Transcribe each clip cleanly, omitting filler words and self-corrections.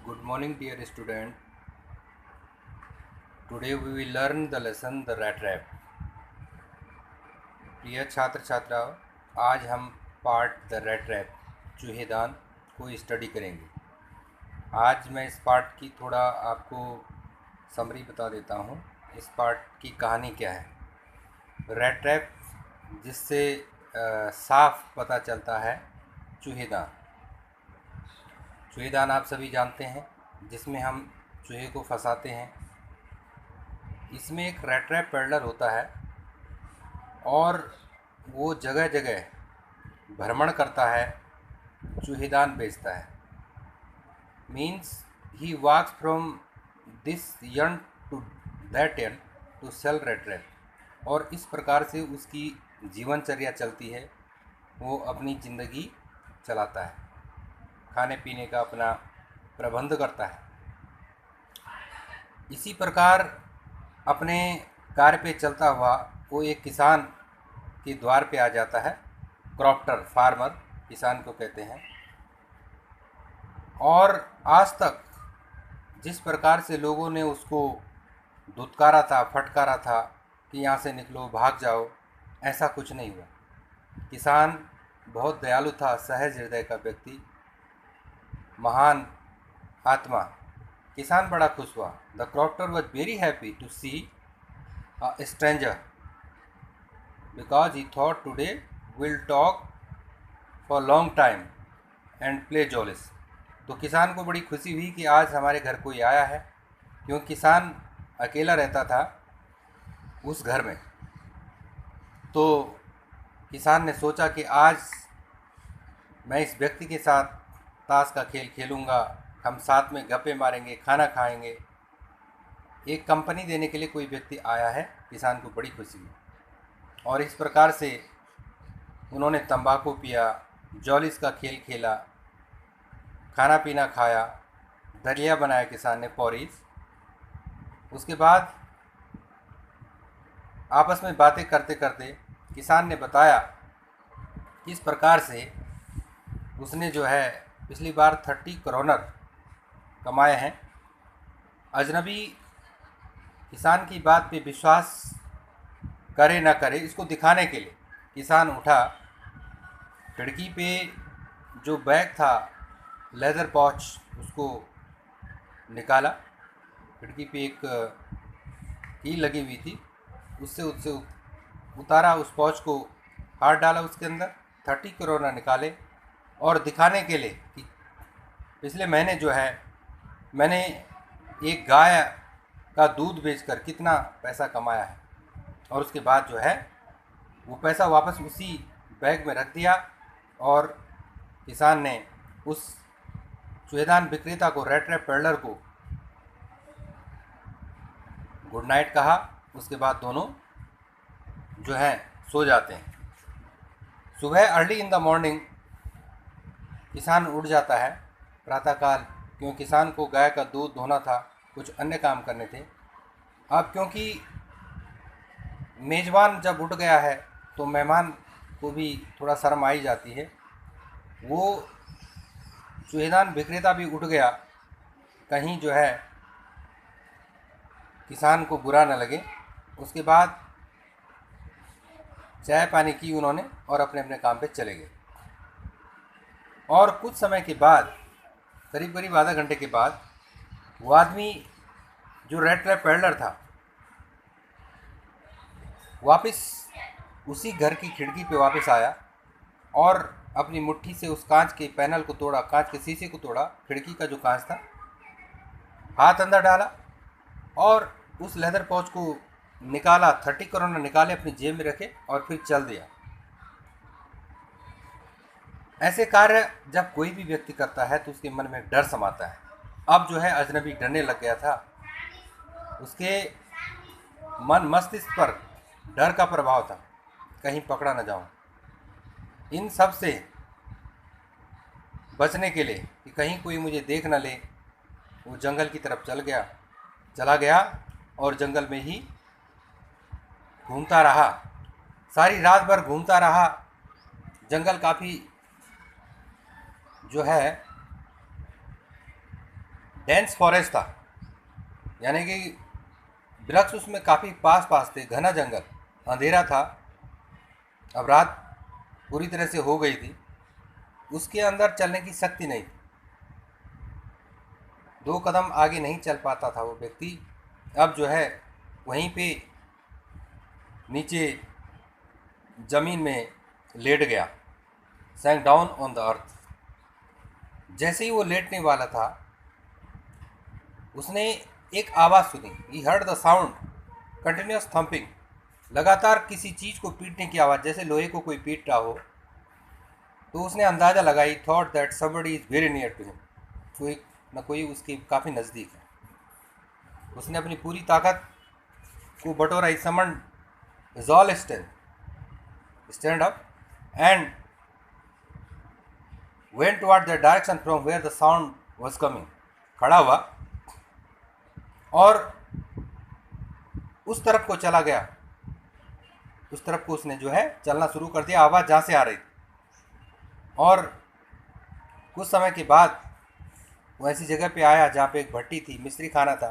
Good morning, dear student. Today we will learn the lesson the rat trap. प्रिय छात्र छात्राओं, आज हम पार्ट द रैट ट्रैप चूहेदान को स्टडी करेंगे। आज मैं इस पार्ट की थोड़ा आपको समरी बता देता हूँ। इस पार्ट की कहानी क्या है। रैट ट्रैप जिससे साफ पता चलता है चूहेदान। चूहेदान आप सभी जानते हैं, जिसमें हम चूहे को फंसाते हैं। इसमें एक रैट ट्रैप पेडलर होता है और वो जगह जगह भ्रमण करता है, चूहेदान बेचता है। Means he walks from this end to that end to sell rat trap. और इस प्रकार से उसकी जीवनचर्या चलती है। वो अपनी ज़िंदगी चलाता है, खाने पीने का अपना प्रबंध करता है। इसी प्रकार अपने कार्य पे चलता हुआ वो एक किसान के द्वार पे आ जाता है। क्रॉफ्टर, फार्मर किसान को कहते हैं। और आज तक जिस प्रकार से लोगों ने उसको धुतकारा था, फटकारा था कि यहाँ से निकलो, भाग जाओ, ऐसा कुछ नहीं हुआ। किसान बहुत दयालु था, सहज हृदय का व्यक्ति, महान आत्मा। किसान बड़ा खुश हुआ। The crofter was very happy to see a stranger because he thought today we'll talk for long time and play jollies। तो किसान को बड़ी खुशी हुई कि आज हमारे घर कोई आया है, क्योंकि किसान अकेला रहता था उस घर में। तो किसान ने सोचा कि आज मैं इस व्यक्ति के साथ ताश का खेल खेलूँगा, हम साथ में गप्पे मारेंगे, खाना खाएंगे। एक कंपनी देने के लिए कोई व्यक्ति आया है। किसान को बड़ी खुशी हुई और इस प्रकार से उन्होंने तंबाकू पिया, जॉलिस का खेल खेला, खाना पीना खाया, दलिया बनाया किसान ने, पॉरीज। उसके बाद आपस में बातें करते करते किसान ने बताया किस प्रकार से उसने जो है पिछली बार 30 करोनर कमाए हैं। अजनबी किसान की बात पे विश्वास करे ना करे, इसको दिखाने के लिए किसान उठा, खिड़की पे जो बैग था, लेदर पॉच, उसको निकाला। खिड़की पे एक कील लगी हुई थी, उससे उससे उतारा, उस पॉच को हाथ डाला उसके अंदर, 30 करोड़ निकाले और दिखाने के लिए कि पिछले महीने जो है मैंने एक गाय का दूध बेचकर कितना पैसा कमाया है। और उसके बाद जो है वो पैसा वापस उसी बैग में रख दिया और किसान ने उस चूहेदान विक्रेता को, रैट ट्रैप पेडलर को गुड नाइट कहा। उसके बाद दोनों जो है सो जाते हैं। सुबह अर्ली इन द मॉर्निंग किसान उठ जाता है प्रातःकाल, क्योंकि किसान को गाय का दूध धोना था, कुछ अन्य काम करने थे। अब क्योंकि मेज़बान जब उठ गया है तो मेहमान को भी थोड़ा शर्म आई जाती है। वो चूहेदान विक्रेता भी उठ गया, कहीं जो है किसान को बुरा न लगे। उसके बाद चाय पानी की उन्होंने और अपने अपने काम पे चले गए। और कुछ समय के बाद, करीब करीब आधा घंटे के बाद, वो आदमी जो रैट ट्रैप पेडलर था वापस उसी घर की खिड़की पे वापस आया और अपनी मुट्ठी से उस कांच के पैनल को तोड़ा, कांच के शीशे को तोड़ा, खिड़की का जो कांच था, हाथ अंदर डाला और उस लेदर पाउच को निकाला, 30 करोड़ निकाले, अपनी जेब में रखे और फिर चल दिया। ऐसे कार्य जब कोई भी व्यक्ति करता है तो उसके मन में डर समाता है। अब जो है अजनबी डरने लग गया था, उसके मन मस्तिष्क पर डर का प्रभाव था, कहीं पकड़ा न जाऊं। इन सब से बचने के लिए कि कहीं कोई मुझे देख न ले, वो जंगल की तरफ चला गया और जंगल में ही घूमता रहा। सारी रात भर घूमता रहा। जंगल काफ़ी जो है डेंस फॉरेस्ट था, यानी कि वृक्ष उसमें काफ़ी पास पास थे, घना जंगल, अंधेरा था। अब रात पूरी तरह से हो गई थी, उसके अंदर चलने की शक्ति नहीं थी, 2 कदम आगे नहीं चल पाता था वो व्यक्ति। अब जो है वहीं पे नीचे ज़मीन में लेट गया, सैंक डाउन ऑन द अर्थ। जैसे ही वो लेटने वाला था, उसने एक आवाज़ सुनी। He heard the sound continuous thumping, लगातार किसी चीज़ को पीटने की आवाज़, जैसे लोहे को कोई पीट रहा हो। तो उसने अंदाज़ा लगाई, thought that somebody is very near to him, कोई न कोई उसके काफ़ी नज़दीक है। उसने अपनी पूरी ताकत को बटोरा। He summon resolve stand up and went toward the direction from where the sound was coming। खड़ा हुआ और उस तरफ को चला गया, उस तरफ को उसने जो है चलना शुरू कर दिया, आवाज़ जहाँ से आ रही थी। और कुछ समय के बाद वो ऐसी जगह पे आया जहाँ पे एक भट्टी थी, मिस्त्री खाना था,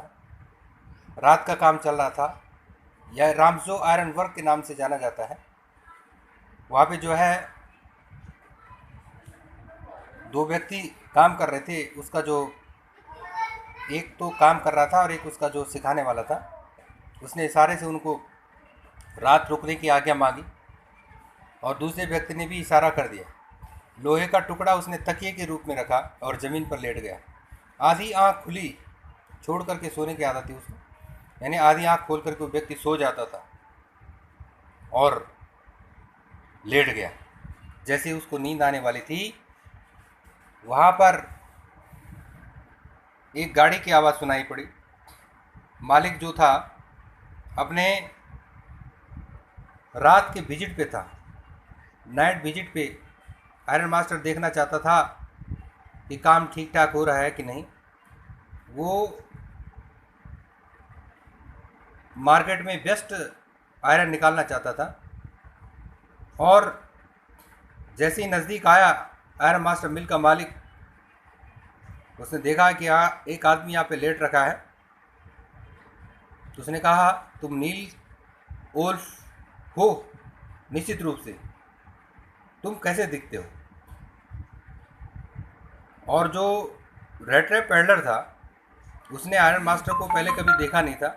रात का काम चल रहा था। यह रामजो आयरन वर्क के नाम से जाना जाता है। वहाँ पे जो है 2 व्यक्ति काम कर रहे थे। उसका जो एक तो काम कर रहा था और एक उसका जो सिखाने वाला था। उसने इशारे से उनको रात रुकने की आज्ञा मांगी और दूसरे व्यक्ति ने भी इशारा कर दिया। लोहे का टुकड़ा उसने तकिए के रूप में रखा और ज़मीन पर लेट गया। आधी आंख खुली छोड़ करके सोने की आदत थी उसको, यानी आधी आंख खोल करके वो व्यक्ति सो जाता था और लेट गया। जैसे उसको नींद आने वाली थी, वहाँ पर एक गाड़ी की आवाज़ सुनाई पड़ी। मालिक जो था अपने रात के विजिट पे था, नाइट विजिट पे। आयरन मास्टर देखना चाहता था कि काम ठीक ठाक हो रहा है कि नहीं। वो मार्केट में बेस्ट आयरन निकालना चाहता था और जैसे ही नज़दीक आया आयरन मास्टर मिल का मालिक, उसने देखा कि एक आदमी यहाँ पे लेट रखा है। तो उसने कहा, तुम नील ओल्फ हो? निश्चित रूप से। तुम कैसे दिखते हो? और जो रेड रेप पेडलर था, उसने आयरन मास्टर को पहले कभी देखा नहीं था,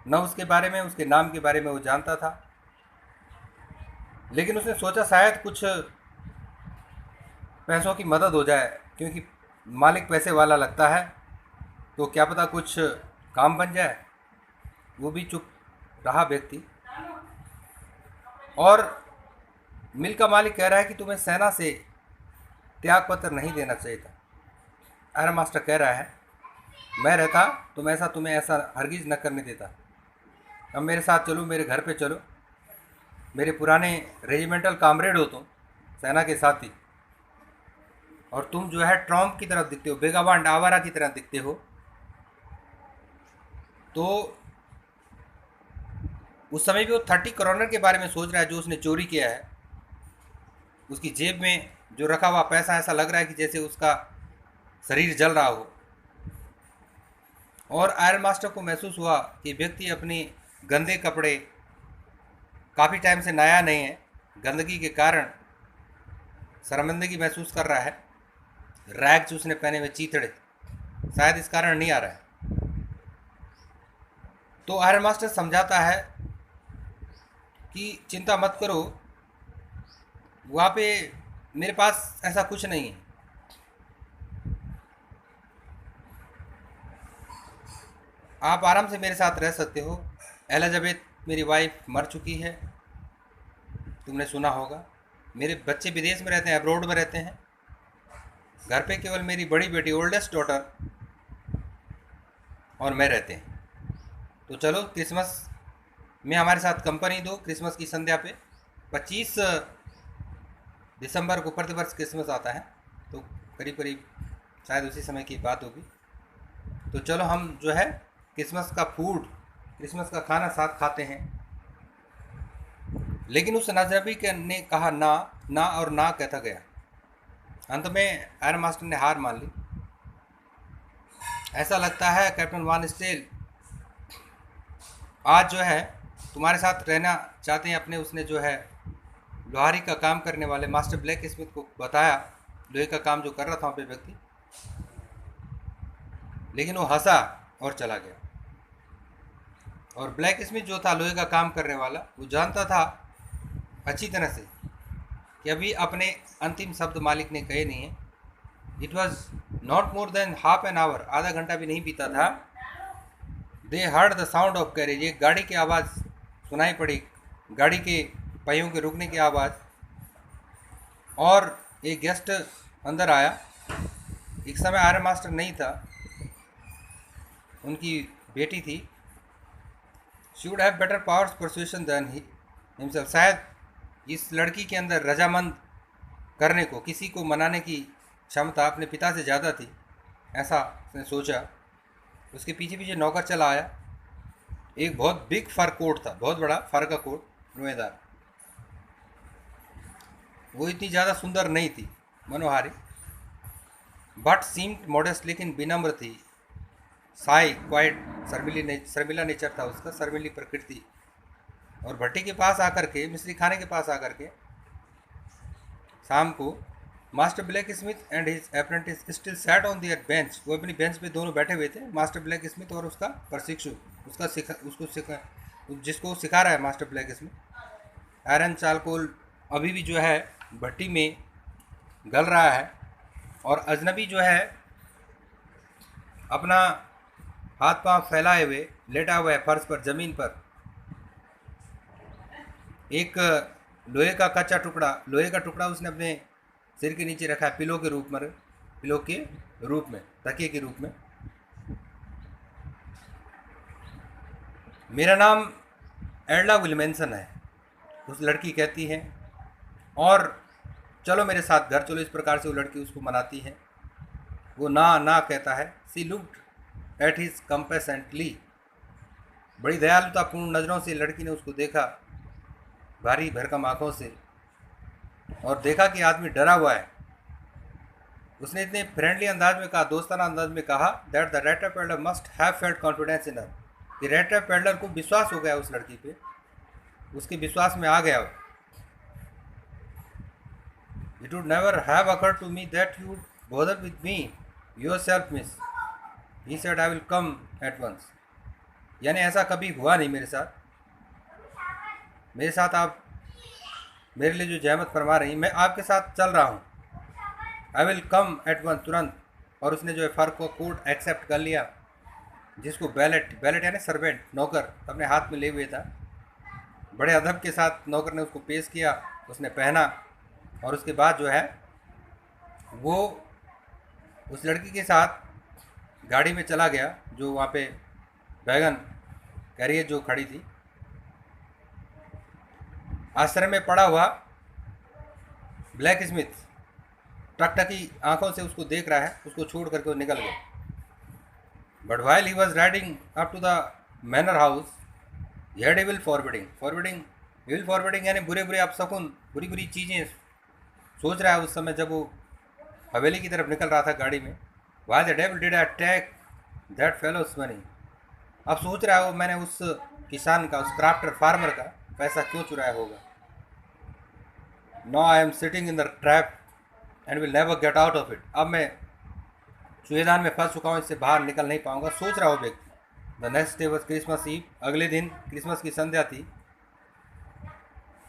न उसके बारे में, उसके नाम के बारे में वो जानता था। लेकिन उसने सोचा शायद कुछ पैसों की मदद हो जाए, क्योंकि मालिक पैसे वाला लगता है, तो क्या पता कुछ काम बन जाए। वो भी चुप रहा व्यक्ति। और मिल का मालिक कह रहा है कि तुम्हें सेना से त्याग पत्र नहीं देना चाहिए था। आयरन मास्टर कह रहा है, मैं रहता तो तुम्हें ऐसा हरगिज़ न करने देता। अब मेरे साथ चलो, मेरे घर पे चलो, मेरे पुराने रेजिमेंटल कामरेड हो तुम, सेना के साथी। और तुम जो है ट्रॉम्प की तरफ दिखते हो, बेगाबान आवारा की तरह दिखते हो। तो उस समय भी वो 30 करोनर के बारे में सोच रहा है जो उसने चोरी किया है। उसकी जेब में जो रखा हुआ पैसा ऐसा लग रहा है कि जैसे उसका शरीर जल रहा हो। और आयरन मास्टर को महसूस हुआ कि व्यक्ति अपने गंदे कपड़े, काफ़ी टाइम से नया नहीं है, गंदगी के कारण शर्मिंदगी महसूस कर रहा है। रैग्स उसने पहने हुए चीथड़े, शायद इस कारण नहीं आ रहा है। तो आयरन मास्टर समझाता है कि चिंता मत करो, वहाँ पे मेरे पास ऐसा कुछ नहीं है। आप आराम से मेरे साथ रह सकते हो। एलिजाबेथ मेरी वाइफ मर चुकी है, तुमने सुना होगा। मेरे बच्चे विदेश में रहते हैं, अब्रोड में रहते हैं। घर पे केवल मेरी बड़ी बेटी, ओल्डेस्ट डॉटर और मैं रहते हैं। तो चलो क्रिसमस में हमारे साथ कंपनी दो। क्रिसमस की संध्या पे 25 दिसंबर को प्रतिवर्ष क्रिसमस आता है, तो करीब करीब शायद उसी समय की बात होगी। तो चलो हम जो है क्रिसमस का फूड, क्रिसमस का खाना साथ खाते हैं। लेकिन उस नजरबी के ने कहा ना, ना और ना कहता गया। अंत में आयरन मास्टर ने हार मान ली। ऐसा लगता है कैप्टन वान स्टेल आज जो है तुम्हारे साथ रहना चाहते हैं अपने। उसने जो है लोहारी का काम करने वाले मास्टर ब्लैक स्मिथ को बताया लोहे का काम जो कर रहा था वहाँ पे व्यक्ति, लेकिन वो हंसा और चला गया। और ब्लैक स्मिथ जो था लोहे का काम करने वाला, वो जानता था अच्छी तरह से कि अभी अपने अंतिम शब्द मालिक ने कहे नहीं है। It was not more than half an hour, आधा घंटा भी नहीं बीता था। दे heard the sound of carriage, एक गाड़ी की आवाज़ सुनाई पड़ी, गाड़ी के पहियों के रुकने की आवाज़। और एक गेस्ट अंदर आया। एक समय आयरन मास्टर नहीं था, उनकी बेटी थी। She would have better powers persuasion than himself, शायद इस लड़की के अंदर रजामंद करने को, किसी को मनाने की क्षमता अपने पिता से ज़्यादा थी, ऐसा उसने सोचा। उसके पीछे पीछे नौकर चला आया। एक बहुत बिग फर कोट था, बहुत बड़ा फर का कोट, रोएदार। वो इतनी ज़्यादा सुंदर नहीं थी, मनोहारी, बट सीम्ड मॉडेस्ट, लेकिन विनम्र थी। साई क्वाइट, शर्मिला नेचर था उसका, शर्मिली प्रकृति। और भट्टी के पास आकर के, मिस्त्री खाने के पास आकर के शाम को master black Smith and his apprentice still sat on their bench, वो अपनी बेंच पे दोनों बैठे हुए थे, मास्टर ब्लैक स्मिथ और उसका प्रशिक्षु, जिसको सिखा रहा है master black Smith. Iron charcoal अभी भी जो है भट्टी में गल रहा है, और अजनबी जो है अपना हाथ पांव फैलाए हुए लेटा हुआ है फर्श पर, ज़मीन पर। एक लोहे का कच्चा टुकड़ा, लोहे का टुकड़ा उसने अपने सिर के नीचे रखा है, पिलो के रूप में, तकिए के रूप में। मेरा नाम एडला विल्मेंसन है, उस लड़की कहती है, और चलो मेरे साथ घर चलो। इस प्रकार से वो लड़की उसको मनाती है। वो ना ना कहता है। सी लुक्ड एट हिज कंपेसेंटली, बड़ी दयालुतापूर्ण नज़रों से लड़की ने उसको देखा, भारी भरकम आंखों से, और देखा कि आदमी डरा हुआ है। उसने इतने फ्रेंडली अंदाज में कहा, दोस्ताना अंदाज में कहा, that the rattrap peddler must have felt confidence in her, कि रेटर पेडलर को विश्वास हो गया उस लड़की पे, उसके विश्वास में आ गया। It would never have occurred to me that you would bother with me yourself miss, he said I will come at once. यानी ऐसा कभी हुआ नहीं मेरे साथ। आप मेरे लिए जो जहमत फरमा रही, मैं आपके साथ चल रहा हूँ। I will come at one, तुरंत। और उसने जो है फर को कोट एक्सेप्ट कर लिया, जिसको बैलेट यानी सर्वेंट, नौकर, अपने हाथ में ले हुए था। बड़े अदब के साथ नौकर ने उसको पेश किया, उसने पहना, और उसके बाद जो है वो उस लड़की के साथ गाड़ी में चला गया, जो वहाँ पे वैगन कैरियर जो खड़ी थी। आश्रम में पड़ा हुआ ब्लैक स्मिथ टकटकी आंखों से उसको देख रहा है, उसको छोड़ करके वो निकल गया। But while he was riding up to the manor house, he had evil forwarding यानी बुरे बुरे अपशकुन, बुरी बुरी चीज़ें सोच रहा है उस समय, जब वो हवेली की तरफ निकल रहा था गाड़ी में। Why the devil did I take that fellow's money, अब सोच रहा है वो, मैंने उस किसान का, उस क्राफ्टर फार्मर का पैसा क्यों चुराया होगा। No I am sitting in the trap and will never get out of it, अब मैं चूहेदान में फंस चुका हूँ, इससे बाहर निकल नहीं पाऊंगा, सोच रहा हूँ व्यक्ति। The next day was Christmas Eve, अगले दिन क्रिसमस की संध्या थी।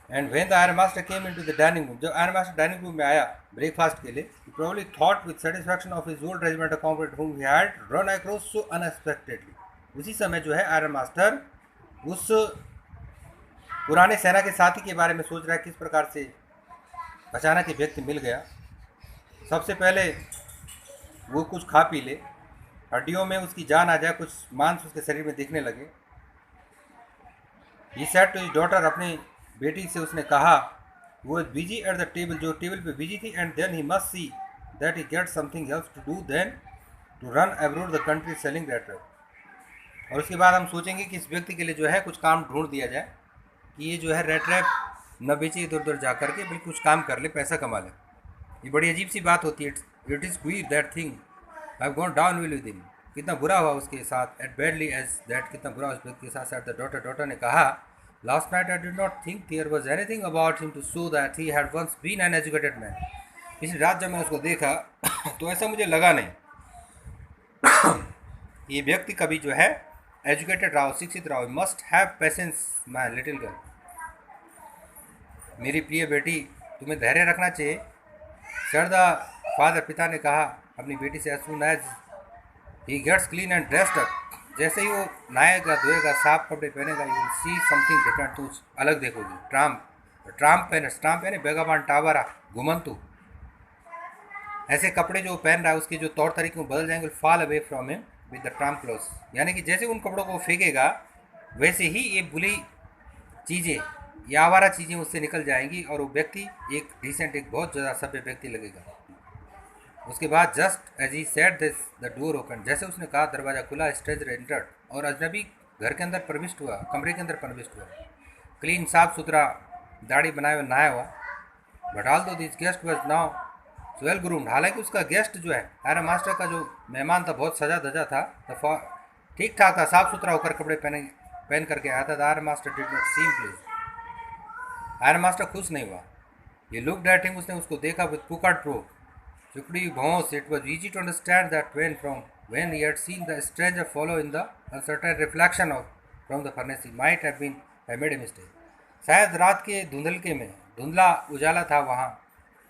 And when the iron master came into the dining room, जब आयरन मास्टर डाइनिंग रूम में आया ब्रेकफास्ट के लिए, he probably thought with satisfaction of his old regimental comrade whom he had run across so unexpectedly. उसी समय जो है iron master उस पुराने सेना के साथी के बारे में सोच रहा है, किस प्रकार से अचानक एक व्यक्ति मिल गया। सबसे पहले वो कुछ खा पी ले, हड्डियों में उसकी जान आ जाए, कुछ मांस उसके शरीर में दिखने लगे। He said to his daughter, अपनी बेटी से उसने कहा, वो बिजी एट द टेबल, जो टेबल पे बिजी थी, and then he must see that he get something else to do than to run abroad the country selling rate. और उसके बाद हम सोचेंगे कि इस व्यक्ति के लिए जो है कुछ काम ढूंढ दिया जाए, कि ये जो है रेट रैप न बेचे इधर उधर जा करके, बल्कि कुछ काम कर ले, पैसा कमा ले। ये बड़ी अजीब सी बात होती है। It is queer that thing I have gone down will with him, कितना बुरा हुआ उसके साथ, एट बैडली एज दैट, कितना बुरा उस व्यक्ति के साथ साथ द डॉटर, डॉटर ने कहा, last night I did not think there was anything about him to show that he had once been an educated man. पिछली रात जब मैंने उसको देखा तो ऐसा मुझे लगा नहीं ये व्यक्ति कभी जो है एजुकेटेड रहा हो, शिक्षित रहा हो। Must have patience my little girl, मेरी प्रिय बेटी तुम्हें धैर्य रखना चाहिए। सर द फादर, पिता ने कहा अपनी बेटी से, as soon as he gets clean and dressed up, जैसे ही वो नहाएगा धोएगा साफ कपड़े पहनेगा, you will see something different, तो अलग देखोगी। ट्राम्प पहने बेगाबान टावरा घुमंतु, ऐसे कपड़े जो पहन रहा है उसके जो तौर तरीके वो बदल जाएंगे, fall away from him with the Trump clothes, यानी कि जैसे उन कपड़ों को फेंकेगा वैसे ही ये बुरी चीज़ें या आवारा चीज़ें उससे निकल जाएंगी और वो व्यक्ति एक डिसेंट, एक बहुत ज़्यादा सभ्य व्यक्ति लगेगा। उसके बाद just as he said this the door open, जैसे उसने कहा दरवाज़ा खुला, स्ट्रेंजर एंटर्ड, और अजनबी घर के अंदर प्रविष्ट हुआ, कमरे के अंदर प्रविष्ट हुआ। क्लीन, साफ सुथरा, दाढ़ी बनाए हुआ, नहाया हुआ। बट ऑल दो this guest was now well groomed, हालांकि उसका गेस्ट जो है आयरन मास्टर का जो मेहमान था बहुत सजा धजा था, ठीक ठाक था, साफ सुथरा होकर कपड़े पहन करके आया था। Iron master did not seem please, iron master खुश नहीं हुआ। ये लुक्ड एट हिम, उसने उसको देखा विद पुकर्ड प्रूफ, चुकड़ी भौंस। It was easy to understand that when he had seen the stranger follow in the uncertain reflection of from the furnace, he might have made a mistake. शायद रात के धुंधलके में, धुंधला उजाला था वहाँ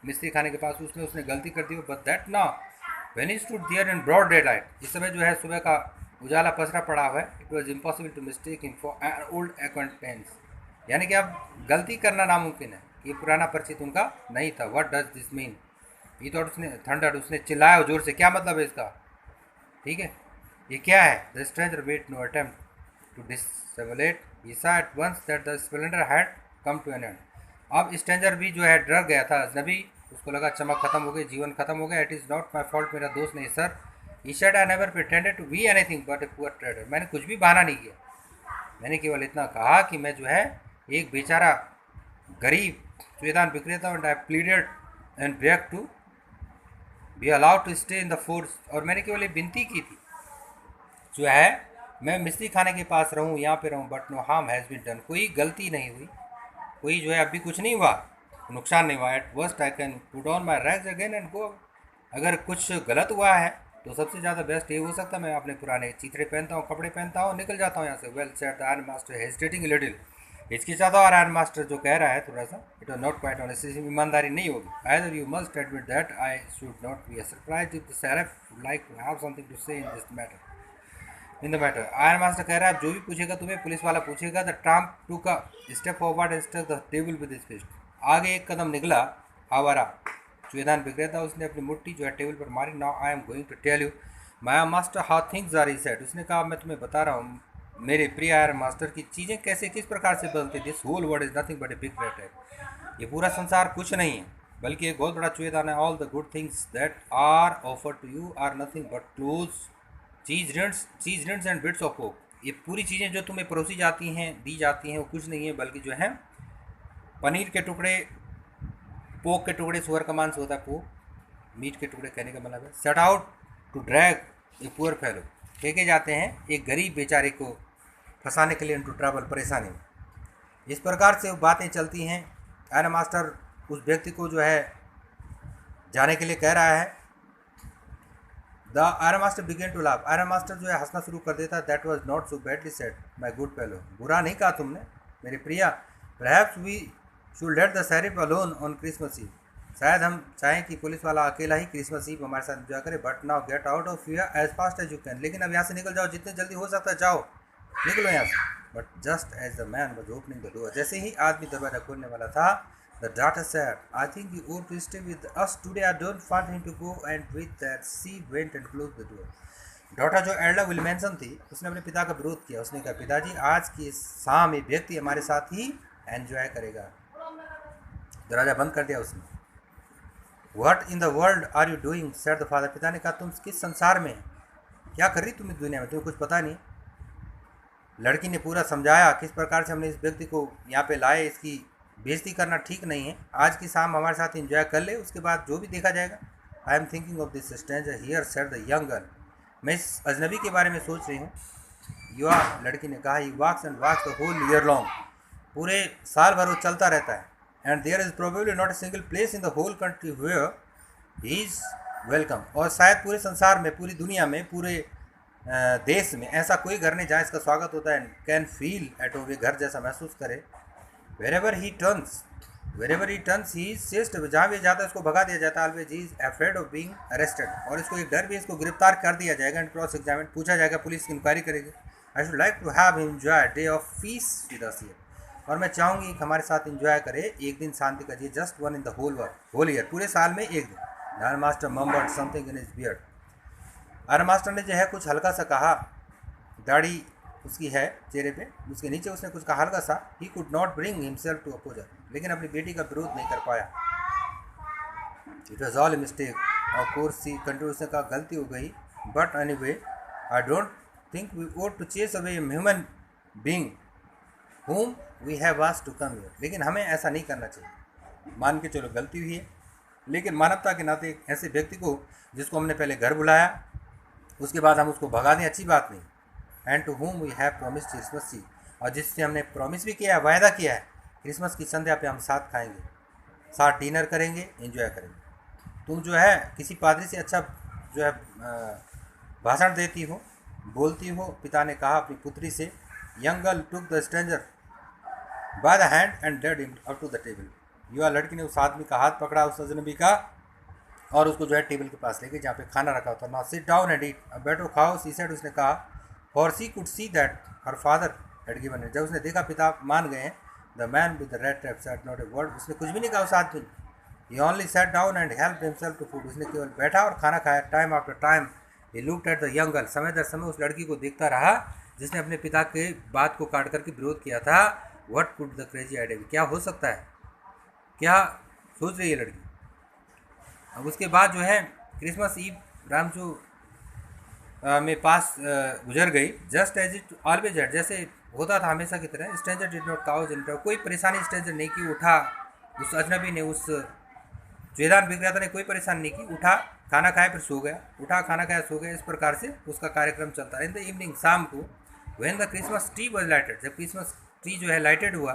मिस्त्री खाने के पास, उसने गलती कर दी। But that now when he stood there in broad daylight, इस समय जो है सुबह का उजाला पसरा पड़ा हुआ है, it was impossible to mistake him for an old acquaintance, यानी कि अब गलती करना नामुमकिन है कि पुराना परिचित उनका नहीं था। What does this mean? ये तो उसने थंडर, उसने चिल्लाया जोर से, क्या मतलब है इसका, ठीक है, ये क्या है। The stranger made no attempt to dissimulate, he saw at once that the splendour had come to an end. अब स्ट्रेंजर भी जो है डर गया था, अजनबी, उसको लगा चमक खत्म हो गई, जीवन खत्म हो गया। It is not my fault, मेरा दोस्त नहीं sir. He said I never pretended to be anything but a poor trader, मैंने कुछ भी बहाना नहीं किया, मैंने केवल इतना कहा कि मैं जो है एक बेचारा गरीब सुवेदान विक्रेता हूँ। And I pleaded and beg to be allowed to stay in the force, और मैंने केवल ये विनती की थी जो है मैं मिस्त्री खाने के पास रहूं, यहाँ पे रहूं। But no harm has been done, कोई गलती नहीं हुई, कोई जो है अभी कुछ नहीं हुआ, नुकसान नहीं हुआ। Eight worst I can put on my rags again and go, अगर कुछ गलत हुआ है तो सबसे ज़्यादा बेस्ट ये हो सकता है मैं अपने पुराने चीथड़े पहनता हूँ, कपड़े पहनता हूँ, निकल जाता हूँ यहाँ से। Well said the iron master hesitating little, हिचकिचाता और आयरन मास्टर जो कह रहा है थोड़ा सा, it was not quite honest, ईमानदारी नहीं होगी। Either you must admit that I should not be surprised if the sheriff would like to have something to say in the matter. Iron master कह रहा है जो भी पूछेगा तुम्हें पुलिस वाला पूछेगा। The tramp took a step forward and struck the table with his fist, आगे एक कदम निकला आवारा सुवेदान विक्रेता, उसने अपनी मुट्ठी जो है टेबल पर मारी। Now I am going to tell you my master how things are, he said, उसने कहा मैं तुम्हें बता रहा हूँ मेरे प्रिय आयरन मास्टर की चीज़ें कैसे किस प्रकार से बदलती। This whole world is nothing but a big flat, ये पूरा संसार कुछ नहीं है बल्कि एक बहुत बड़ा चुएदान है। All the good things that are offer to you are nothing but close cheese rinds and bits of hope, ये पूरी चीज़ें जो तुम्हें परोसी जाती हैं, दी जाती हैं, वो कुछ नहीं है बल्कि जो है पनीर के टुकड़े, पोक के टुकड़े, सुअर का मांस होता है पोक, मीट के टुकड़े कहने का मतलब है। Set out to drag a poor fellow, फेंके जाते हैं एक गरीब बेचारे को फंसाने के लिए इनटू ट्रबल, परेशानी में। इस प्रकार से बातें चलती हैं। आयरन मास्टर उस व्यक्ति को जो है जाने के लिए कह रहा है। The iron master began to laugh, iron master जो है हंसना शुरू कर देता है। That was not so badly said my good fellow, बुरा नहीं कहा तुमने मेरे प्रिया। Perhaps we should let the sheriff alone on Christmas eve, शायद हम चाहें कि पुलिस वाला अकेला ही क्रिसमस ईव हमारे साथ एंजॉय करे। But now get out of here as fast as you can, लेकिन अब यहाँ से निकल जाओ जितने जल्दी हो सकता है, जाओ निकलो यहाँ से। But just as the man was opening the door, जैसे ही आदमी दरवाजा खोलने वाला था, the daughter said I think you ought to stay with us today, I don't want him to go, and with that she went and closed the door. Daughter जो एल्डा विल्मेंसन थी उसने अपने पिता का विरोध किया, उसने कहा पिताजी आज की शाम ये व्यक्ति हमारे साथ ही एंजॉय करेगा। दरवाजा बंद कर दिया उसने। What in the world are you doing said the father, पिता ने कहा तुम किस संसार में क्या कर रही तुम इस दुनिया में, तुम्हें कुछ पता नहीं। लड़की ने पूरा समझाया किस प्रकार से हमने इस व्यक्ति को यहाँ पे लाए, इसकी बेइज्जती करना ठीक नहीं है, आज की शाम हमारे साथ एंजॉय कर ले, उसके बाद जो भी देखा जाएगा। I am thinking of this stranger here said the young girl, मैं इस अजनबी के बारे में सोच रही हूँ। युवा लड़की ने कहा, he walks and walks the whole year long, पूरे साल भर वो चलता रहता है। And there is probably not a single place in the whole country where he is welcome, और शायद पूरे संसार में, पूरी दुनिया में, पूरे देश में ऐसा कोई घर नहीं जहाँ इसका स्वागत होता है। कैन फील एट होम, घर जैसा महसूस करे। Wherever he turns he is chest, जहाँ भी जाता है उसको भगा दिया जाता है। Always he is afraid of being arrested, और इसको एक डर भी, इसको गिरफ्तार कर दिया जाएगा एंड क्रॉस एग्जामिन, पूछा जाएगा, पुलिस इंक्वायरी करेगी। I should like to have enjoy day of peace with us here, और मैं चाहूँगी कि हमारे साथ इंजॉय करे एक दिन शांति का जी, just one in the whole year, पूरे साल में एक दिन। The master mumbled something in his beard, आर्म मास्टर ने जो है कुछ हल्का सा कहा, दाढ़ी उसकी है चेहरे पे, उसके नीचे उसने कुछ कहा हल्का सा। He could not bring himself to oppose her, लेकिन अपनी बेटी का विरोध नहीं कर पाया। It was all a mistake, of course she continued, उसने कहा गलती हो गई, but anyway I don't think we ought to chase away a human being whom we have asked to come here, लेकिन हमें ऐसा नहीं करना चाहिए। मान के चलो गलती हुई है, लेकिन मानवता के नाते एक ऐसे व्यक्ति को जिसको हमने पहले घर बुलाया, उसके बाद हम उसको भगा दें, अच्छी बात नहीं। And to whom we have promised Christmas see, और जिससे हमने प्रॉमिस भी किया है, वायदा किया है, क्रिसमस की संध्या पे हम साथ खाएंगे, साथ डिनर करेंगे, एंजॉय करेंगे। तुम जो है किसी पादरी से अच्छा जो है भाषण देती हो, बोलती हो। पिता ने कहा अपनी पुत्री से। Young girl took the stranger by the hand and led him up to the table, युवा लड़की ने उस आदमी का हाथ पकड़ा, उस अजनबी का, और उसको जो है टेबल के पास लेके, जहाँ पे खाना रखा होता। Now sit down and eat, अब बैठो खाओ, सी सेड, उसने कहा। For she could see that her father had given it, जब उसने देखा पिता मान गए हैं। The man with the red tap said not a word, उसने कुछ भी नहीं कहा उस आदमी ने। He only sat down and help himself to food, उसने केवल बैठा और खाना खाया। Time after time he looked at the young girl, समय दर समय उस लड़की को देखता रहा जिसने अपने पिता के बात को काट करके विरोध किया था। What could the crazy idea, क्या हो सकता है, क्या सोच रही है लड़की। अब उसके बाद जो है क्रिसमस ईव रामचू में पास गुजर गई। Just as it always had, जैसे होता था हमेशा की तरह। Stranger did not cause in, कोई परेशानी स्ट्रेंजर नहीं की। उठा उस अजनबी ने, उस वेदांत विक्रेता ने कोई परेशानी नहीं की। उठा, खाना खाया, फिर सो गया, उठा, खाना खाया, सो गया। इस प्रकार से उसका कार्यक्रम चलता है। इन द इवनिंग, शाम को, when the Christmas tree was lighted, जब क्रिसमस ट्री जो है लाइटेड हुआ,